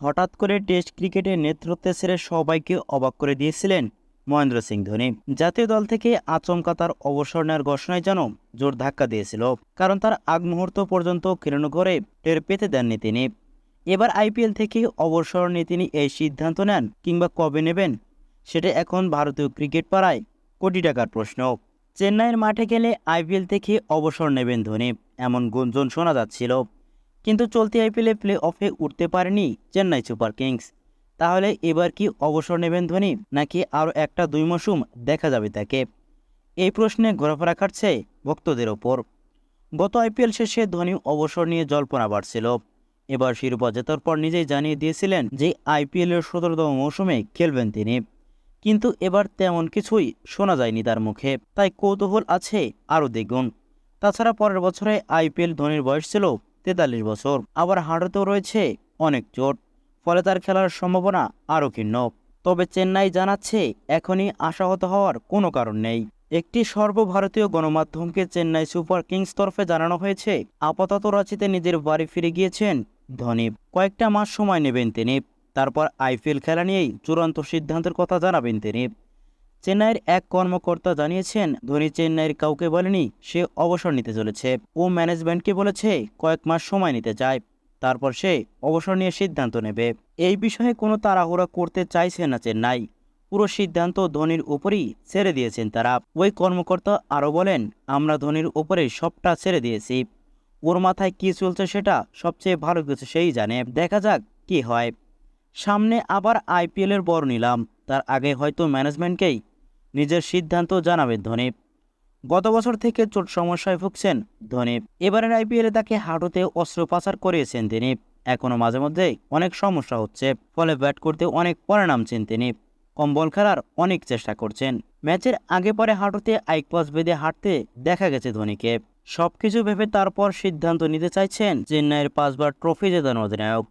হঠাৎ করে টেস্ট ক্রিকেটে নেতৃত্বে ছেড়ে সবাইকে অবাক করে দিয়েছিলেন মহেন্দ্র সিং ধোনি। জাতীয় দল থেকে আচমকা তার অবসর নেওয়ার ঘোষণায় যেন জোর ধাক্কা দিয়েছিল, কারণ তার আগ মুহূর্ত পর্যন্ত কেন করে টের পেতে দেননি তিনি। এবার আইপিএল থেকে অবসর নিয়ে তিনি এই সিদ্ধান্ত নেন কিংবা কবে নেবেন, সেটা এখন ভারতীয় ক্রিকেট পাড়ায় কোটি টাকার প্রশ্ন। চেন্নাইয়ের মাঠে গেলে আইপিএল থেকে অবসর নেবেন ধোনি, এমন গুঞ্জন শোনা যাচ্ছিল। কিন্তু চলতি আইপিএলে প্লে অফে উঠতে পারেনি চেন্নাই সুপার কিংস। তাহলে এবার কি অবসর নেবেন ধোনি, নাকি আরও 1-2 মৌসুম দেখা যাবে তাকে? এই প্রশ্নে ঘোরাফেরা কাটছে ভক্তদের ওপর। গত আইপিএল শেষে ধোনি অবসর নিয়ে জল্পনা বাড়ছিল। এবার শিরোপা জেতার পর নিজেই জানিয়ে দিয়েছিলেন যে আইপিএলের 17তম মৌসুমে খেলবেন তিনি। কিন্তু এবার তেমন কিছুই শোনা যায়নি তার মুখে, তাই কৌতূহল আছে আরও দ্বিগুণ। তাছাড়া পরের বছরে আইপিএল ধোনির বয়স ছিল 43 বছর, আবার হাঁটুতেও রয়েছে অনেক চোট, ফলে তার খেলার সম্ভাবনা আরও ক্ষীণ। তবে চেন্নাই জানাচ্ছে এখনই আশাহত হওয়ার কোনো কারণ নেই। একটি সর্বভারতীয় গণমাধ্যমকে চেন্নাই সুপার কিংস তরফে জানানো হয়েছে, আপাতত রাঁচিতে নিজের বাড়ি ফিরে গিয়েছেন ধোনি। কয়েকটা মাস সময় নেবেন তিনি, তারপর আইপিএল খেলা নিয়েই চূড়ান্ত সিদ্ধান্তের কথা জানাবেন তিনি। চেন্নাইয়ের এক কর্মকর্তা জানিয়েছেন, ধোনি চেন্নাইয়ের কাউকে বলেনি সে অবসর নিতে চলেছে। ও ম্যানেজমেন্টকে বলেছে কয়েক মাস সময় নিতে চায়, তারপর সে অবসর নিয়ে সিদ্ধান্ত নেবে। এই বিষয়ে কোনো তাড়াহুড়া করতে চাইছে না চেন্নাই, পুরো সিদ্ধান্ত ধোনির উপরই ছেড়ে দিয়েছেন তারা। ওই কর্মকর্তা আরও বলেন, আমরা ধোনির উপরে সবটা ছেড়ে দিয়েছি, ওর মাথায় কী চলছে সেটা সবচেয়ে ভালো কিছু সেই জানে। দেখা যাক কি হয়। সামনে আবার আইপিএলের বড় নিলাম, তার আগে হয়তো ম্যানেজমেন্টকেই নিজের সিদ্ধান্ত জানাবেন ধোনি। গত বছর থেকে চোট সমস্যায় ভুগছেন ধোনি। এবারের আইপিএলে তাকে হাঁটুতে অস্ত্রোপচার করিয়েছেন তিনি। এখনও মাঝে মধ্যে অনেক সমস্যা হচ্ছে, ফলে ব্যাট করতে অনেক পরে নামছেন তিনি। কম বল খেলার অনেক চেষ্টা করছেন। ম্যাচের আগে পরে হাঁটুতে আইকপাস বেঁধে হাঁটতে দেখা গেছে ধোনিকে। সবকিছু ভেবে তারপর সিদ্ধান্ত নিতে চাইছেন চেন্নাইয়ের 5বার ট্রফি জেতানো অধিনায়ক।